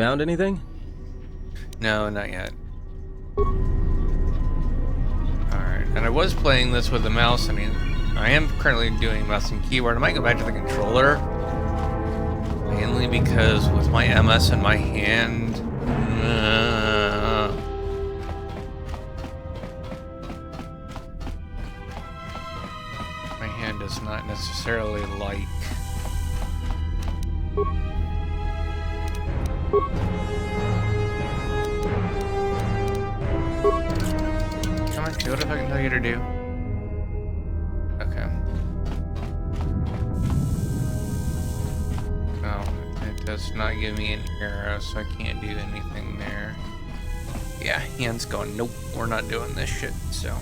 found anything? No, not yet. Alright, and I was playing this with the mouse, and I am currently doing mouse and keyboard. I might go back to the controller. Mainly because with my MS in my hand... my hand is not necessarily like... Come on, do what I fucking tell you to do. Okay. Oh, it does not give me an arrow, so I can't do anything there. Yeah, hand's going, nope, we're not doing this shit, so...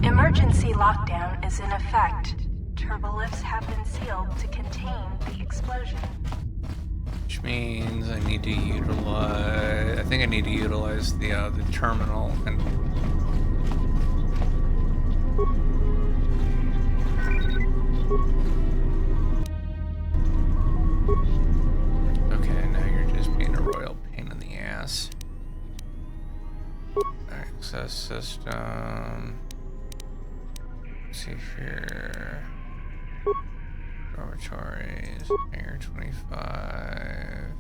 Emergency lockdown is in effect. Turbolifts have been sealed to contain the explosion. Which means I need to utilize... I think I need to utilize the terminal and... Okay, now you're just being a royal pain in the ass. Access system... Let's see here. Dormitories, Air 25.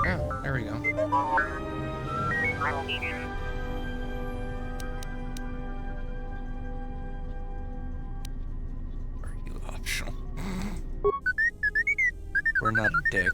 Oh, there we go. Are you optional? We're not a dick.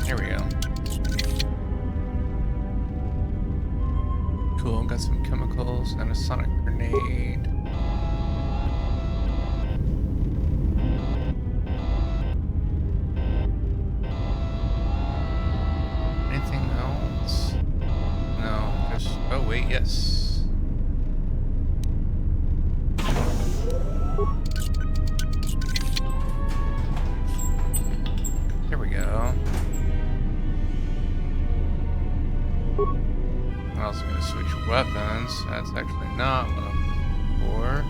Here we go. Cool, got some chemicals and a sonic grenade. Anything else? No, just... Oh wait, yes. Here we go. I'm also going to switch weapons. That's actually not what I'm looking for.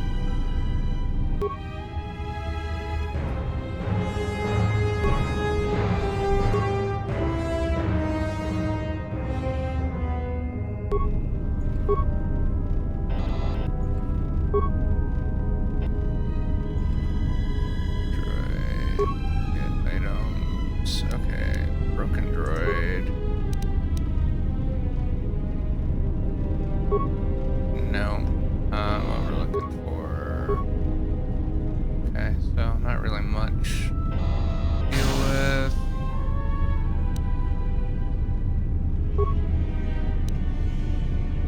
Droid. Get items. Okay. Broken droid. No. What we're looking for. Okay, so not really much to deal with.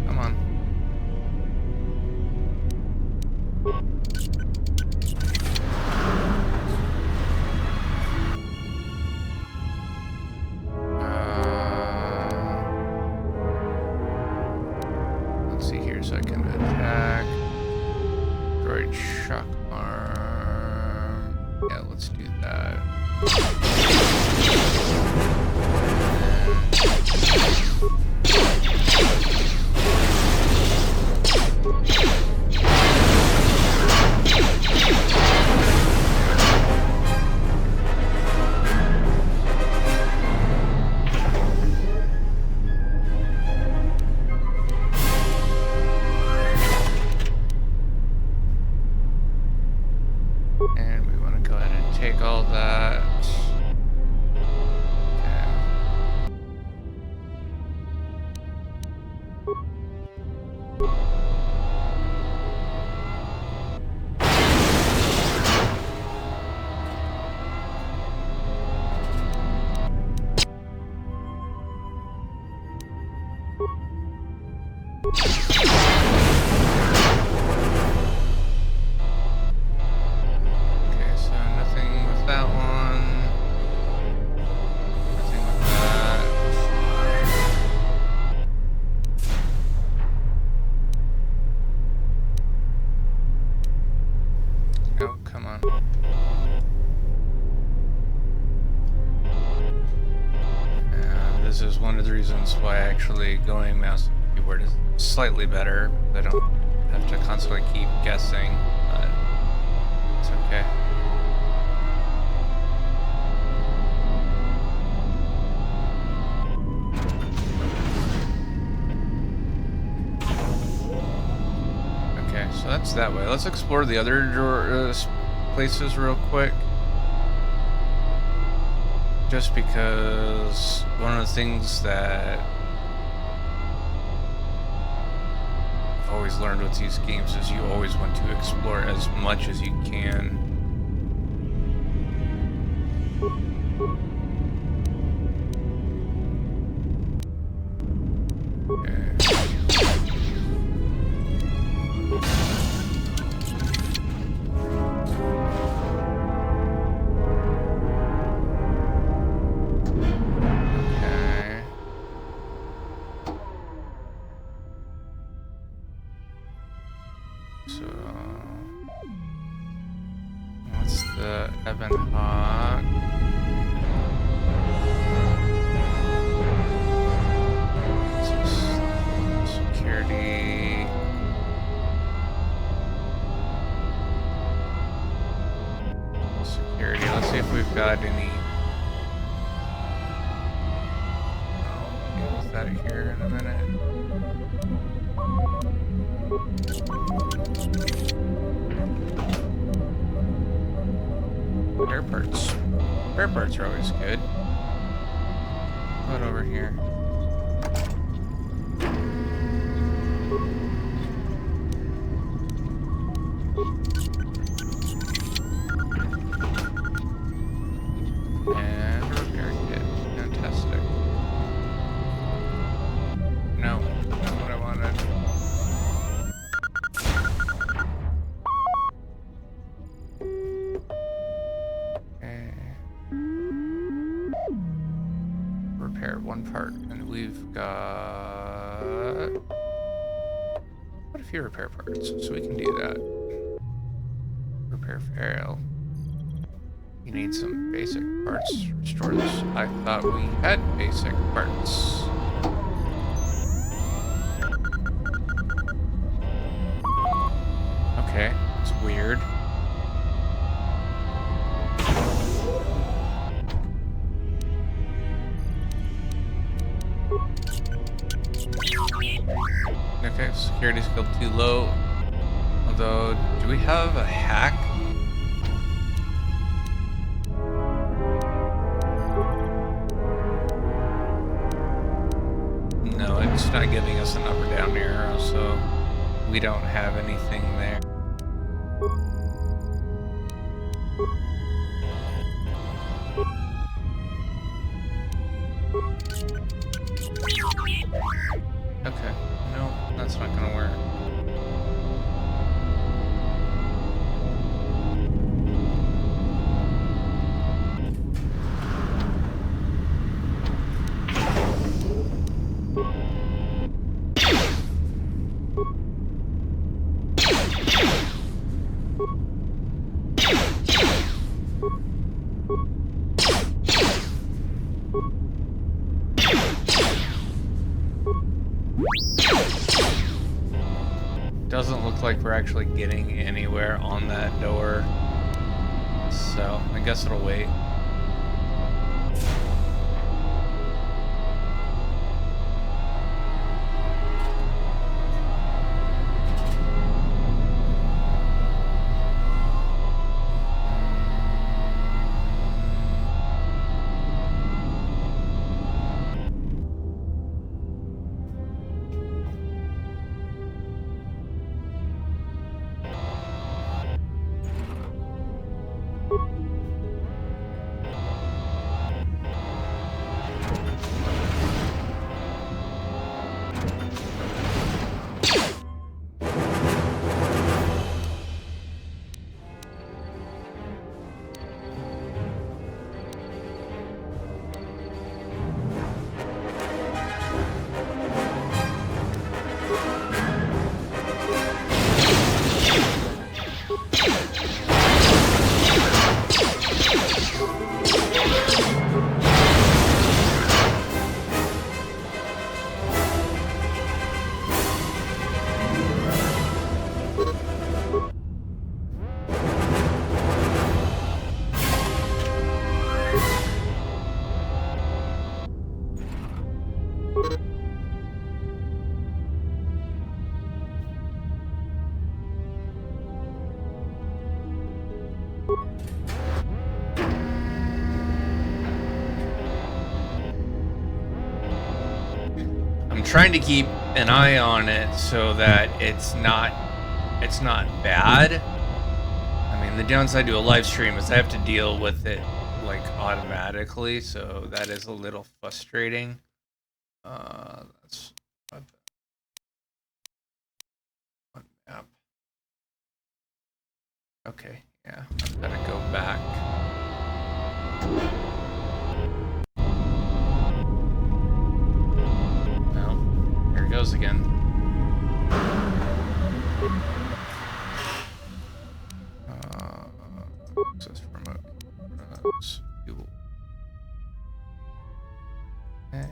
Come on. Let's see here so I can attack. upgrade shock arm. Yeah, let's do that. And we want to go ahead and take all that. Okay, so nothing with that one. Nothing with that. Oh, come on. And this is one of the reasons why actually going mouse and keyboard is slightly better. I don't have to constantly keep guessing, but it's okay. Okay, so that's that way. Let's explore the other places real quick. Just because one of the things that I've always learned with these games is you always want to explore as much as you can. So, what's the Ebon Hawk? Security. Security. Let's see if we've got any. I'll deal with that here in a minute. Spare parts. Spare parts are always good. What over here? And a repair kit. Fantastic. No, not what I wanted. Repair one part, and we've got quite a few repair parts, so we can do that. Repair fail. You need some basic parts. Restore this. I thought we had basic parts. Okay, it's weird. Okay, security skill too low. Although, do we have a hack? No, it's not giving us an up or down arrow, so we don't have anything there. Okay, no, that's not gonna work. doesn't look like we're actually getting anywhere on that door. So, I guess it'll wait. Trying to keep an eye on it so that it's not bad. I mean, the downside to a live stream is I have to deal with it like automatically, so that is a little frustrating. That's one map. Okay, yeah, I've got to go back. Goes again. Access remote. Fuel. Okay.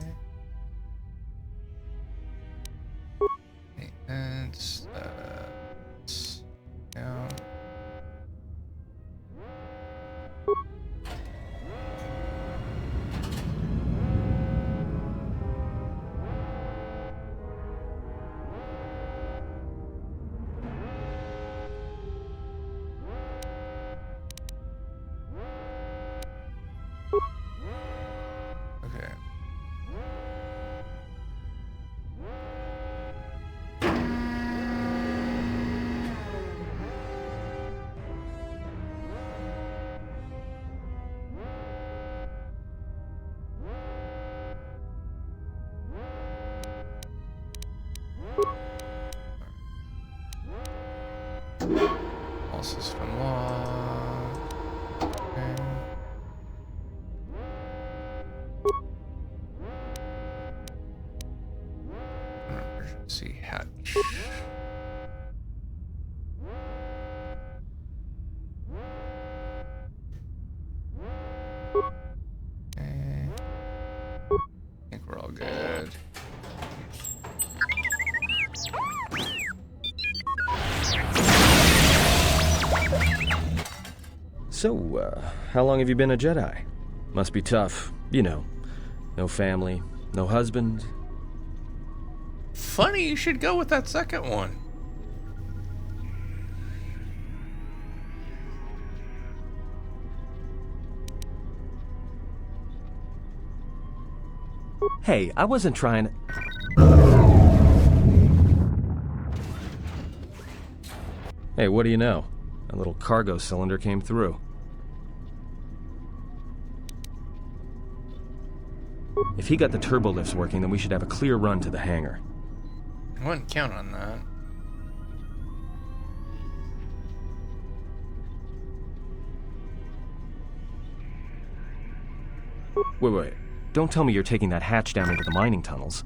Maintenance. Down. All system log. Okay. Emergency hatch. Okay. I think we're all good. So, how long have you been a Jedi? Must be tough, you know. No family, no husband. Funny you should go with that second one. Hey, I wasn't trying to... Hey, what do you know? A little cargo cylinder came through. If he got the turbo lifts working, then we should have a clear run to the hangar. I wouldn't count on that. Wait. Don't tell me you're taking that hatch down into the mining tunnels.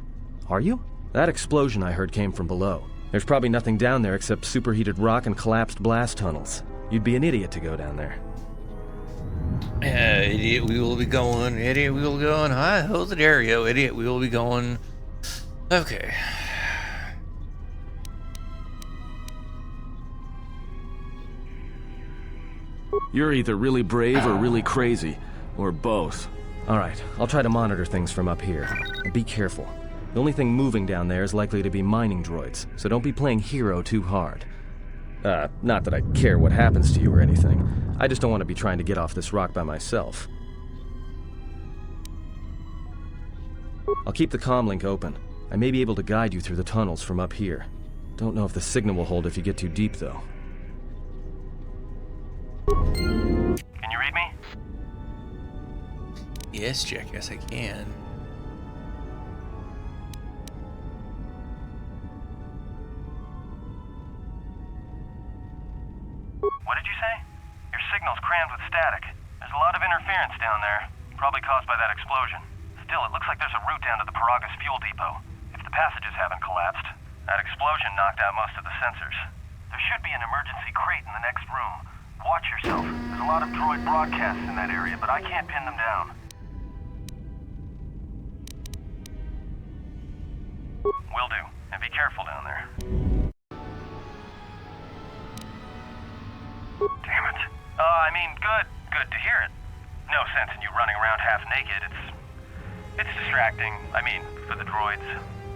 Are you? That explosion I heard came from below. There's probably nothing down there except superheated rock and collapsed blast tunnels. You'd be an idiot to go down there. Idiot, we will be going. Idiot, we will be going. Hi-ho the Dario. Idiot, we will be going. Okay. You're either really brave or really crazy, or both. Alright, I'll try to monitor things from up here. And be careful. The only thing moving down there is likely to be mining droids, so don't be playing hero too hard. Not that I care what happens to you or anything. I just don't want to be trying to get off this rock by myself. I'll keep the comm link open. I may be able to guide you through the tunnels from up here. Don't know if the signal will hold if you get too deep, though. Can you read me? Yes, Jack, yes I can. What did you say? Your signal's crammed with static. There's a lot of interference down there, probably caused by that explosion. Still, it looks like there's a route down to the Paragas fuel depot. If the passages haven't collapsed, that explosion knocked out most of the sensors. There should be an emergency crate in the next room. Watch yourself. There's a lot of droid broadcasts in that area, but I can't pin them down. Will do. And be careful down there. Damn it. Good to hear it. No sense in you running around half naked. It's distracting. I mean, for the droids.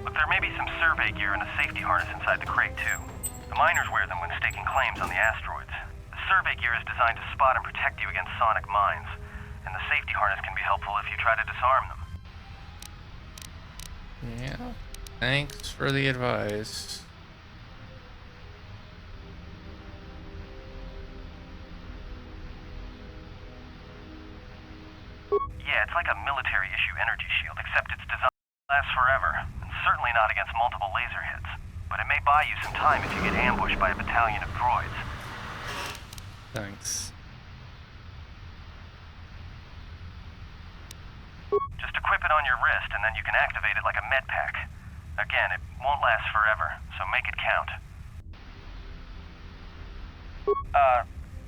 Look, there may be some survey gear and a safety harness inside the crate, too. The miners wear them when staking claims on the asteroids. The survey gear is designed to spot and protect you against sonic mines, and the safety harness can be helpful if you try to disarm them. Yeah. Thanks for the advice. Yeah, it's like a military-issue energy shield, except it's designed to last forever, and certainly not against multiple laser hits. But it may buy you some time if you get ambushed by a battalion of droids. Thanks. Just equip it on your wrist, and then you can activate it like a med pack. Again, it won't last forever, so make it count.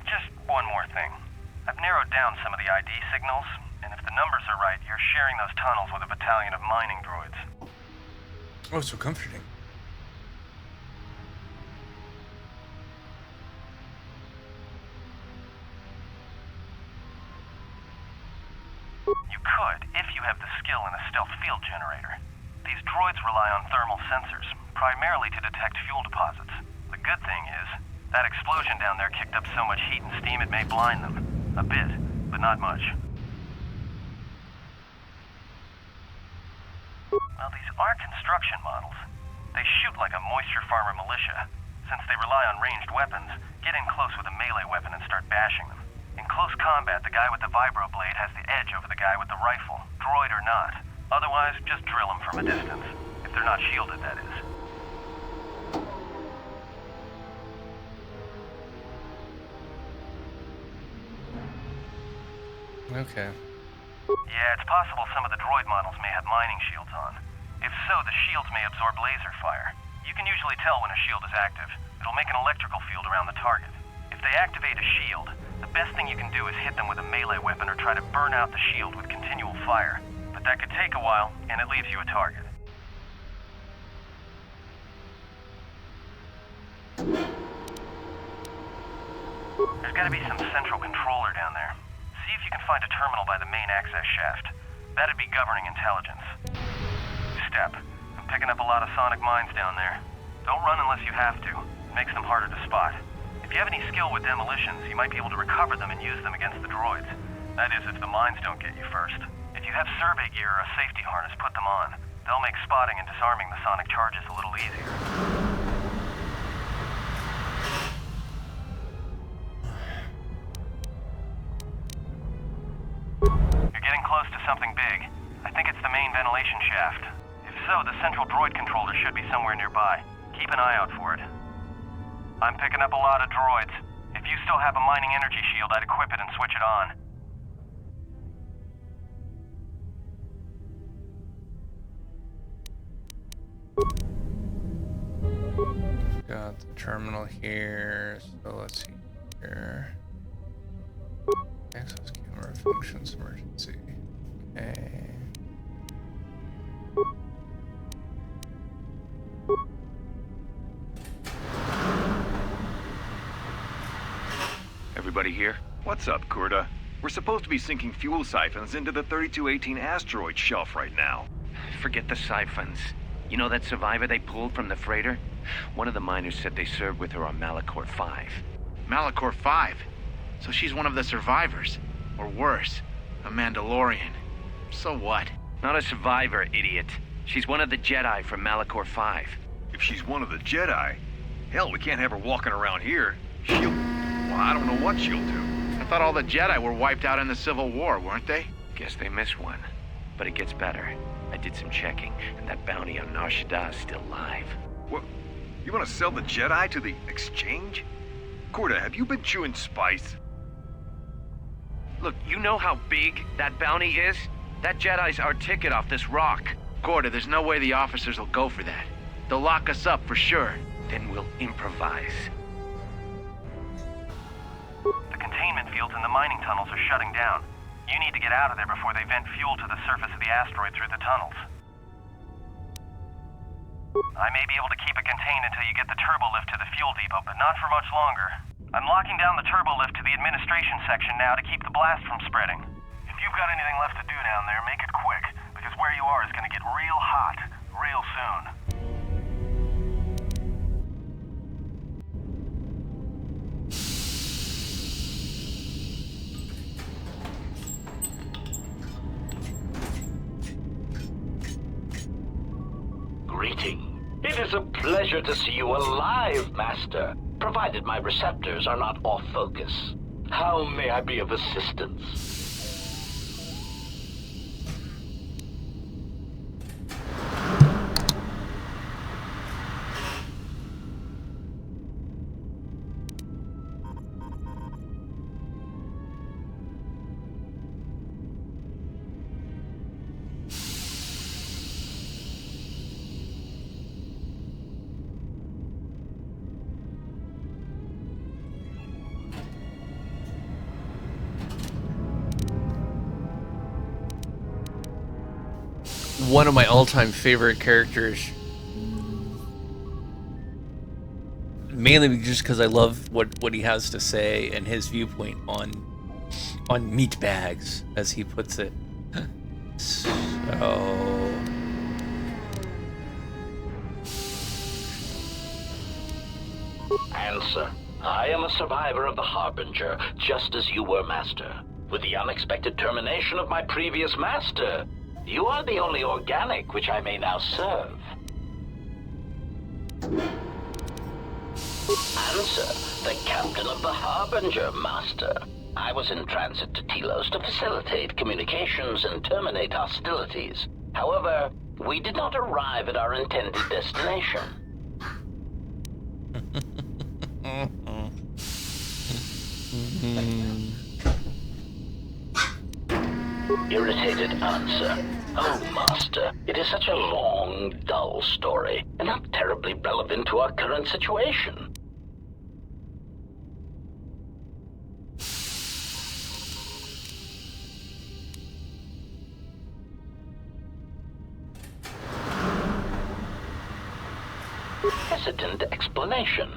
Just one more thing. I've narrowed down some of the ID signals, and if the numbers are right, you're sharing those tunnels with a battalion of mining droids. Oh, so comforting. You could, if you have the skill in a stealth field generator. These droids rely on thermal sensors, primarily to detect fuel deposits. The good thing is, that explosion down there kicked up so much heat and steam it may blind them. A bit, but not much. Well, these aren't construction models. They shoot like a moisture farmer militia. Since they rely on ranged weapons, get in close with a melee weapon and start bashing them. In close combat, the guy with the vibroblade has the edge over the guy with the rifle, droid or not. Otherwise, just drill them from a distance. If they're not shielded, that is. Okay. Yeah, it's possible some of the droid models may have mining shields on. If so, the shields may absorb laser fire. You can usually tell when a shield is active. It'll make an electrical field around the target. If they activate a shield, the best thing you can do is hit them with a melee weapon or try to burn out the shield with continual fire. But that could take a while, and it leaves you a target. There's gotta be some central controller down there. See if you can find a terminal by the main access shaft. That'd be governing intelligence. Step. I'm picking up a lot of sonic mines down there. Don't run unless you have to. It makes them harder to spot. If you have any skill with demolitions, you might be able to recover them and use them against the droids. That is, if the mines don't get you first. If you have survey gear or a safety harness, put them on. They'll make spotting and disarming the sonic charges a little easier. You're getting close to something big. I think it's the main ventilation shaft. If so, the central droid controller should be somewhere nearby. Keep an eye out for it. I'm picking up a lot of droids. If you still have a mining energy shield, I'd equip it and switch it on. Got the terminal here, so let's see here. Access camera functions emergency. Okay. Everybody here? What's up, Kurta? We're supposed to be sinking fuel siphons into the 3218 asteroid shelf right now. Forget the siphons. You know that survivor they pulled from the freighter? One of the miners said they served with her on Malachor 5. Malachor 5? So she's one of the survivors. Or worse, a Mandalorian. So what? Not a survivor, idiot. She's one of the Jedi from Malachor 5. If she's one of the Jedi, hell, we can't have her walking around here. Well, I don't know what she'll do. I thought all the Jedi were wiped out in the Civil War, weren't they? Guess they missed one. But it gets better. I did some checking, and that bounty on Nar Shaddaa is still live. What? You want to sell the Jedi to the Exchange? Kurta, have you been chewing spice? Look, you know how big that bounty is? That Jedi's our ticket off this rock. Kotor, there's no way the officers will go for that. They'll lock us up for sure. Then we'll improvise. The containment fields in the mining tunnels are shutting down. You need to get out of there before they vent fuel to the surface of the asteroid through the tunnels. I may be able to keep it contained until you get the turbo lift to the fuel depot, but not for much longer. I'm locking down the turbo lift to the administration section now to keep the blast from spreading. If you've got anything left to do down there, make it quick, because where you are is going to get real hot real soon. Greeting. It is a pleasure to see you alive, Master, provided my receptors are not off focus. How may I be of assistance? One of my all-time favorite characters, mainly just because I love what he has to say and his viewpoint on meat bags, as he puts it. So Answer. I am a survivor of the Harbinger, just as you were, Master. With the unexpected termination of my previous master, you are the only organic which I may now serve. Answer. The captain of the Harbinger, Master. I was in transit to Telos to facilitate communications and terminate hostilities. However, we did not arrive at our intended destination. Irritated answer. Oh, Master, it is such a long, dull story, and not terribly relevant to our current situation. Hesitant explanation.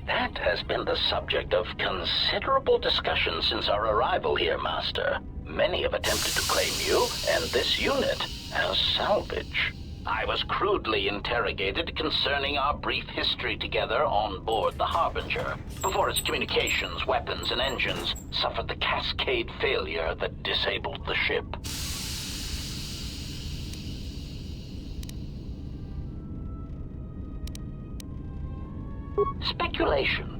That has been the subject of considerable discussion since our arrival here, Master. Many have attempted to claim you and this unit as salvage. I was crudely interrogated concerning our brief history together on board the Harbinger, before its communications, weapons, and engines suffered the cascade failure that disabled the ship. Speculation.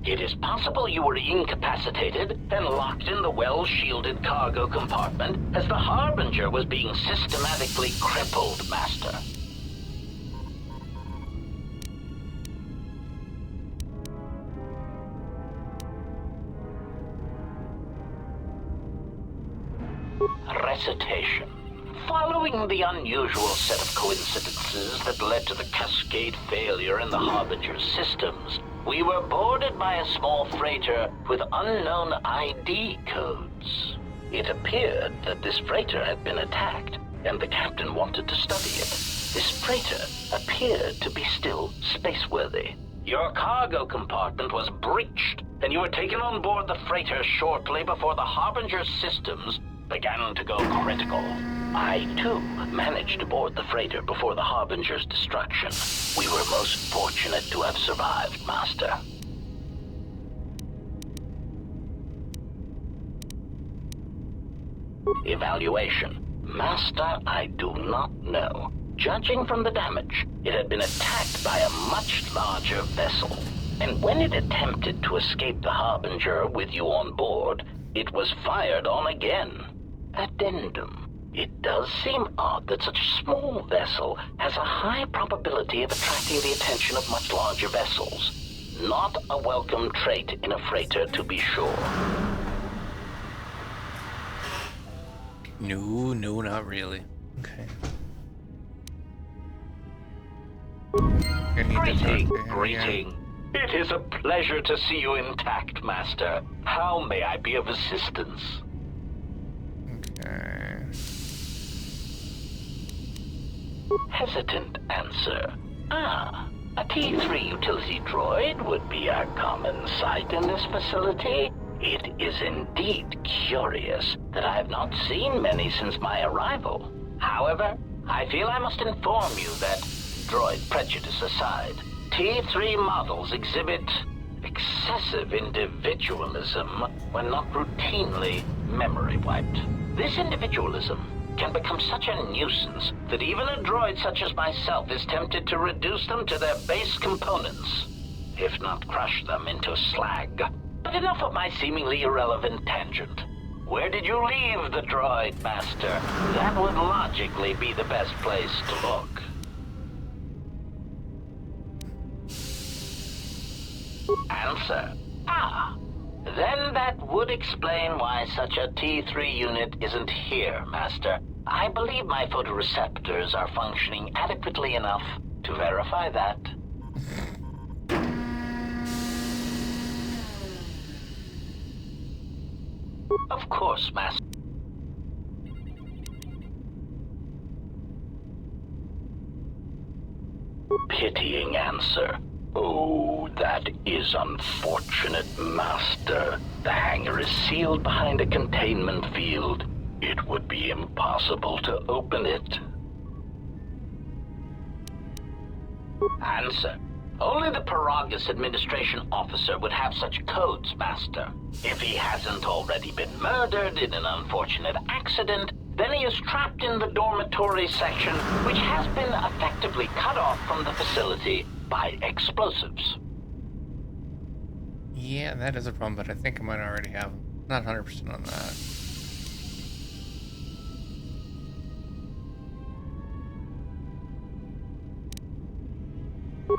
It is possible you were incapacitated and locked in the well-shielded cargo compartment as the Harbinger was being systematically crippled, Master. Recitation. Following the unusual set of coincidences that led to the cascade failure in the Harbinger's systems, we were boarded by a small freighter with unknown ID codes. It appeared that this freighter had been attacked, and the captain wanted to study it. This freighter appeared to be still spaceworthy. Your cargo compartment was breached, and you were taken on board the freighter shortly before the Harbinger's systems began to go critical. I, too, managed to board the freighter before the Harbinger's destruction. We were most fortunate to have survived, Master. Evaluation. Master, I do not know. Judging from the damage, it had been attacked by a much larger vessel. And when it attempted to escape the Harbinger with you on board, it was fired on again. Addendum. It does seem odd that such a small vessel has a high probability of attracting the attention of much larger vessels. Not a welcome trait in a freighter, to be sure. No, not really. Okay. I need to talk to him again. Greeting. It is a pleasure to see you intact, Master. How may I be of assistance? Okay. Hesitant answer. A T3 utility droid would be a common sight in this facility. It is indeed curious that I have not seen many since my arrival. However, I feel I must inform you that, droid prejudice aside, T3 models exhibit excessive individualism when not routinely memory wiped. This individualism can become such a nuisance that even a droid such as myself is tempted to reduce them to their base components, if not crush them into slag. But enough of my seemingly irrelevant tangent. Where did you leave the droid, Master? That would logically be the best place to look. Answer. Then that would explain why such a T3 unit isn't here, Master. I believe my photoreceptors are functioning adequately enough to verify that. Of course, Master. Pitying answer. Oh, that is unfortunate, Master. The hangar is sealed behind a containment field. It would be impossible to open it. Answer. Only the Paragus administration officer would have such codes, Master. If he hasn't already been murdered in an unfortunate accident, then he is trapped in the dormitory section, which has been effectively cut off from the facility by explosives. Yeah, that is a problem, but I think I might already have them. Not 100% on that.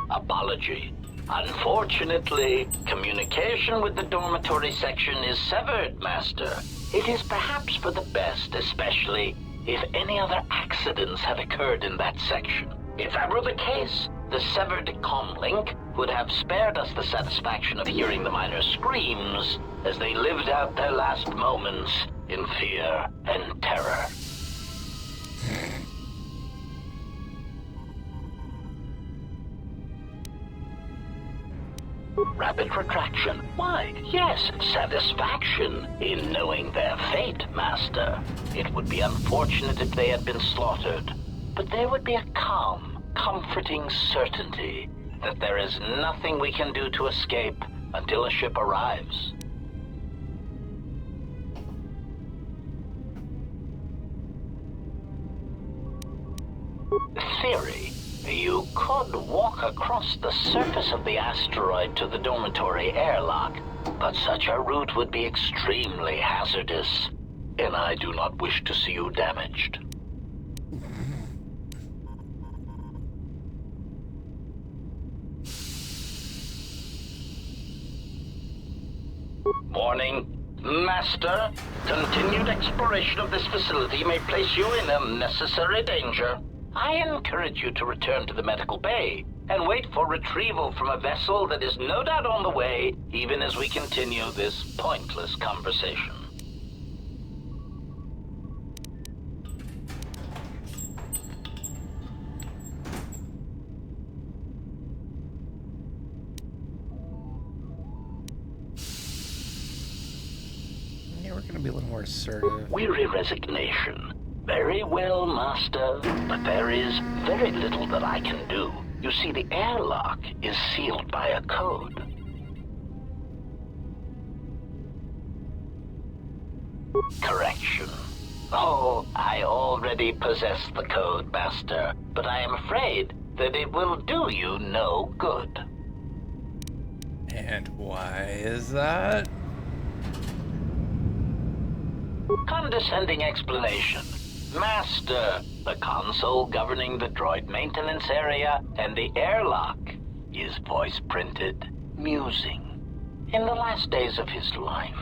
Apology. Unfortunately, communication with the dormitory section is severed, Master. It is perhaps for the best, especially if any other accidents have occurred in that section. If that were the case, the severed comlink would have spared us the satisfaction of hearing the miners' screams as they lived out their last moments in fear and terror. Rapid retraction. Why, yes, satisfaction in knowing their fate, Master. It would be unfortunate if they had been slaughtered, but there would be a calm, comforting certainty that there is nothing we can do to escape until a ship arrives. Theory. You could walk across the surface of the asteroid to the dormitory airlock, but such a route would be extremely hazardous, and I do not wish to see you damaged. Morning. Master, continued exploration of this facility may place you in unnecessary danger. I encourage you to return to the medical bay and wait for retrieval from a vessel that is no doubt on the way, even as we continue this pointless conversation. we're gonna be a little more assertive. Weary resignation. Very well, Master, but there is very little that I can do. You see, the airlock is sealed by a code. Correction. Oh, I already possess the code, Master, but I am afraid that it will do you no good. And why is that? Condescending explanation. Master, the console governing the droid maintenance area and the airlock is voice-printed musing. In the last days of his life,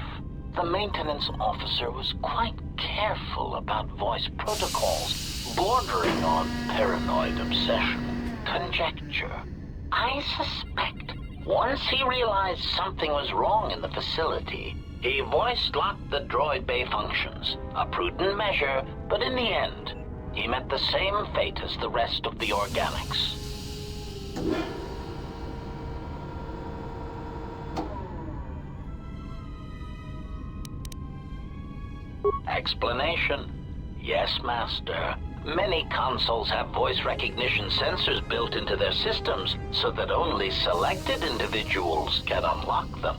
the maintenance officer was quite careful about voice protocols, bordering on paranoid obsession. Conjecture. I suspect once he realized something was wrong in the facility, he voice-locked the droid bay functions. A prudent measure, but in the end, he met the same fate as the rest of the organics. Explanation. Yes, Master. Many consoles have voice recognition sensors built into their systems so that only selected individuals can unlock them.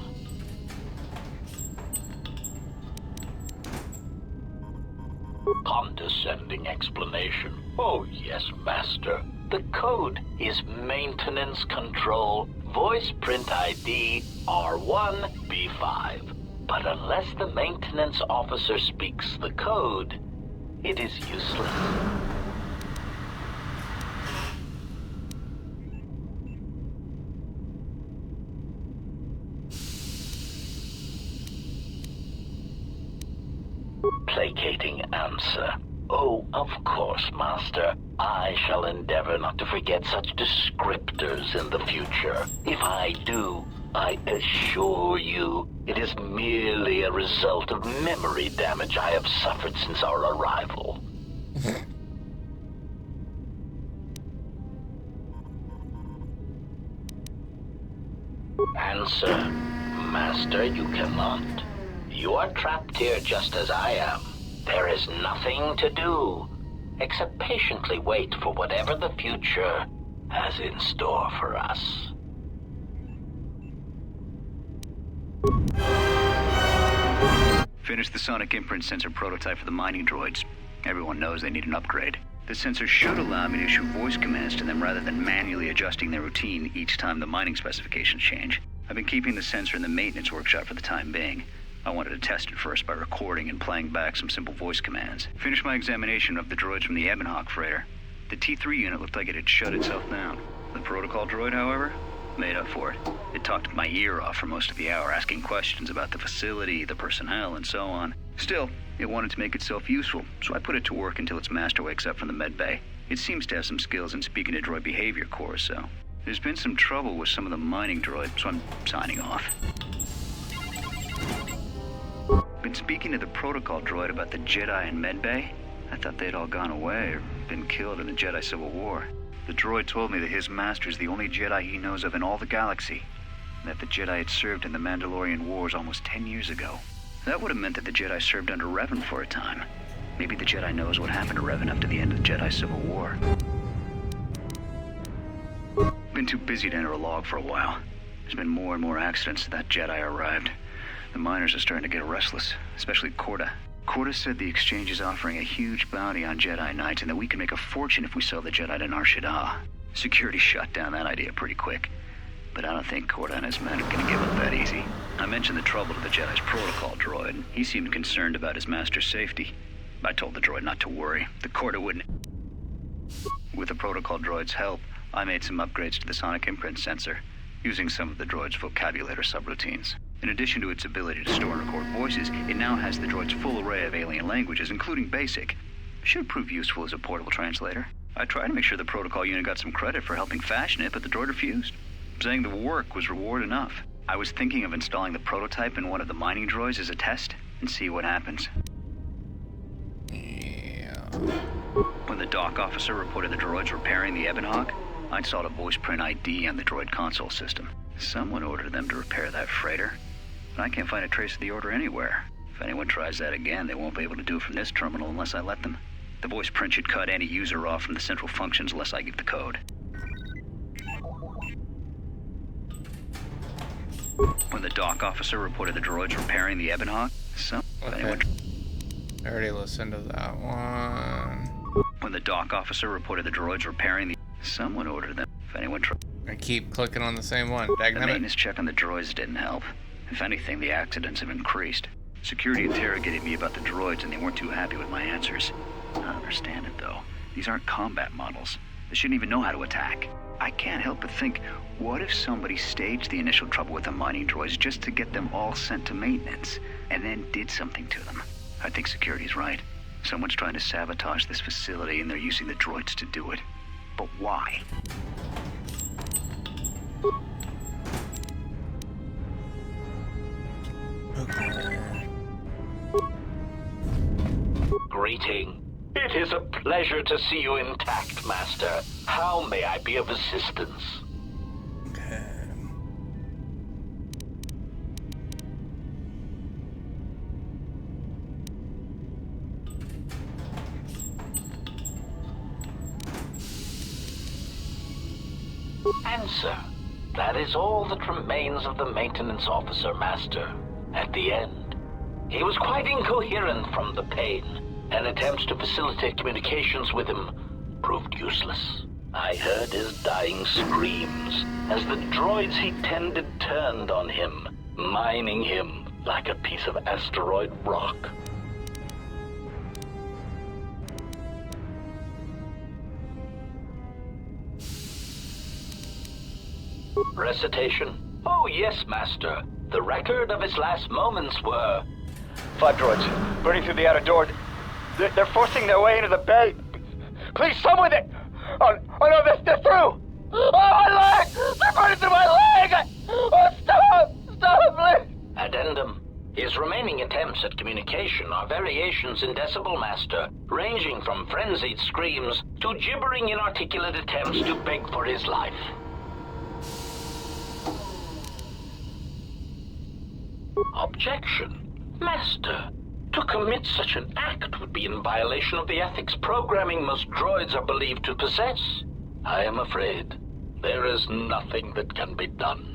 Condescending explanation. Oh, yes, Master. The code is Maintenance Control Voice Print ID R1B5. But unless the maintenance officer speaks the code, it is useless. Placating answer. Oh, of course, Master. I shall endeavor not to forget such descriptors in the future. If I do, I assure you, it is merely a result of memory damage I have suffered since our arrival. Answer. Master, you cannot. You are trapped here just as I am. There is nothing to do, except patiently wait for whatever the future has in store for us. Finished the sonic imprint sensor prototype for the mining droids. Everyone knows they need an upgrade. The sensor should allow me to issue voice commands to them rather than manually adjusting their routine each time the mining specifications change. I've been keeping the sensor in the maintenance workshop for the time being. I wanted to test it first by recording and playing back some simple voice commands. Finished my examination of the droids from the Ebonhawk freighter. The T3 unit looked like it had shut itself down. The protocol droid, however, made up for it. It talked my ear off for most of the hour, asking questions about the facility, the personnel, and so on. Still, it wanted to make itself useful, so I put it to work until its master wakes up from the med bay. It seems to have some skills in speaking to droid behavior cores, so there's been some trouble with some of the mining droids, so I'm signing off. Been speaking to the protocol droid about the Jedi in med bay. I thought they'd all gone away or been killed in the Jedi Civil War. The droid told me that his master is the only Jedi he knows of in all the galaxy, and that the Jedi had served in the Mandalorian Wars almost 10 years ago. That would have meant that the Jedi served under Revan for a time. Maybe the Jedi knows what happened to Revan after the end of the Jedi Civil War. Been too busy to enter a log for a while. There's been more and more accidents since that Jedi arrived. The miners are starting to get restless, especially Kotor. Kotor said the exchange is offering a huge bounty on Jedi Knights and that we can make a fortune if we sell the Jedi to Nar Shaddaa. Security shut down that idea pretty quick. But I don't think Kotor and his men are gonna give up that easy. I mentioned the trouble to the Jedi's protocol droid, and he seemed concerned about his master's safety. I told the droid not to worry. The Kotor wouldn't. With the protocol droid's help, I made some upgrades to the sonic imprint sensor, using some of the droid's vocabulator subroutines. In addition to its ability to store and record voices, it now has the droid's full array of alien languages, including Basic. Should prove useful as a portable translator. I tried to make sure the protocol unit got some credit for helping fashion it, but the droid refused, saying the work was reward enough. I was thinking of installing the prototype in one of the mining droids as a test, and see what happens. Yeah. When the dock officer reported the droids repairing the Ebonhawk, I installed a voice print ID on the droid console system. Someone ordered them to repair that freighter, but I can't find a trace of the order anywhere. If anyone tries that again, they won't be able to do it from this terminal unless I let them. The voice print should cut any user off from the central functions unless I give the code. When the dock officer reported the droids repairing the Ebonhawk, Okay. I already listened to that one. When the dock officer reported the droids repairing the... Someone ordered them. If anyone I keep clicking on the same one. The maintenance check on the droids didn't help. If anything, the accidents have increased. Security interrogated me about the droids and they weren't too happy with my answers. I don't understand it, though. These aren't combat models. They shouldn't even know how to attack. I can't help but think, what if somebody staged the initial trouble with the mining droids just to get them all sent to maintenance, and then did something to them? I think security's right. Someone's trying to sabotage this facility and they're using the droids to do it. But why? Greeting. It is a pleasure to see you intact, Master. How may I be of assistance? Okay. Answer. That is all that remains of the maintenance officer, Master. At the end, he was quite incoherent from the pain. An attempt to facilitate communications with him proved useless. I heard his dying screams as the droids he tended turned on him, mining him like a piece of asteroid rock. Recitation? Oh yes, Master. The record of his last moments were... 5 droids, burning through the outer door. They're forcing their way into the bay. Please, someone that... Oh no, they're through! Oh, my leg! They're burning through my leg! Oh, stop! Stop, please! Addendum. His remaining attempts at communication are variations in decibel, Master, ranging from frenzied screams to gibbering inarticulate attempts to beg for his life. Objection. Master, to commit such an act would be in violation of the ethics programming most droids are believed to possess. I am afraid there is nothing that can be done.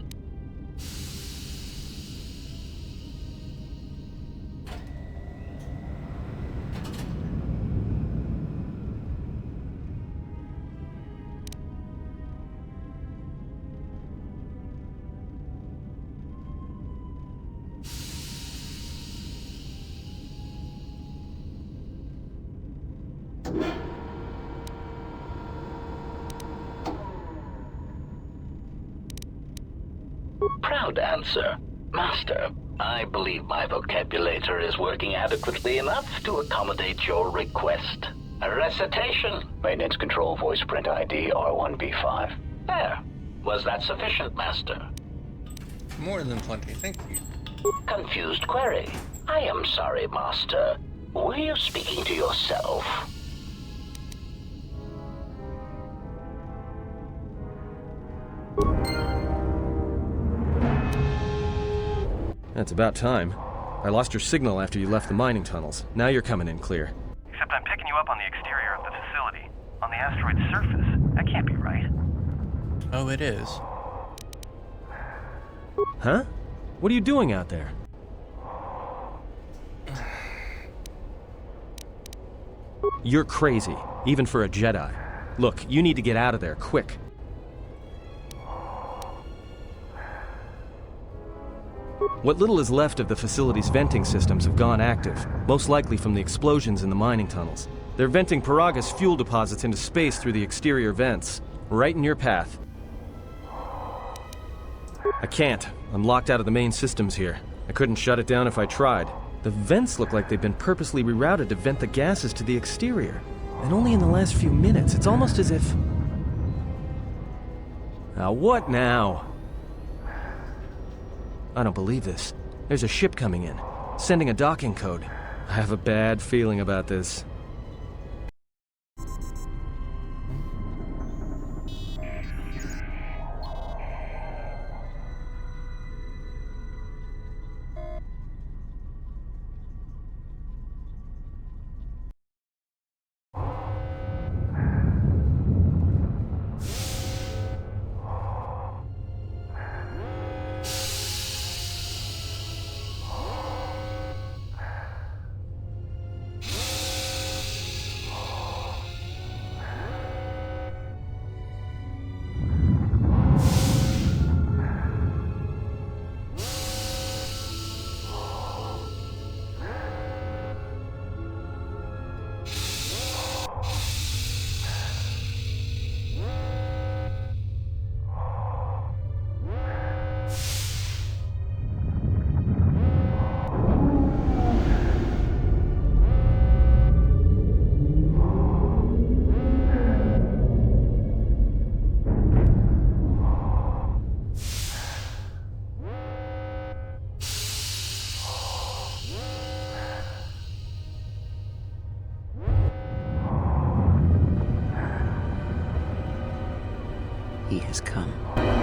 Proud answer. Master, I believe my vocabulator is working adequately enough to accommodate your request. A recitation. Maintenance control voice print ID R1B5. There. Was that sufficient, Master? More than plenty, thank you. Confused query. I am sorry, Master. Were you speaking to yourself? That's about time. I lost your signal after you left the mining tunnels. Now you're coming in clear. Except I'm picking you up on the exterior of the facility. On the asteroid's surface. That can't be right. Oh, it is. Huh? What are you doing out there? You're crazy, even for a Jedi. Look, you need to get out of there, quick. What little is left of the facility's venting systems have gone active, most likely from the explosions in the mining tunnels. They're venting Paraga's fuel deposits into space through the exterior vents, right in your path. I can't. I'm locked out of the main systems here. I couldn't shut it down if I tried. The vents look like they've been purposely rerouted to vent the gases to the exterior. And only in the last few minutes. It's almost as if... Now what now? I don't believe this. There's a ship coming in, sending a docking code. I have a bad feeling about this. he has come.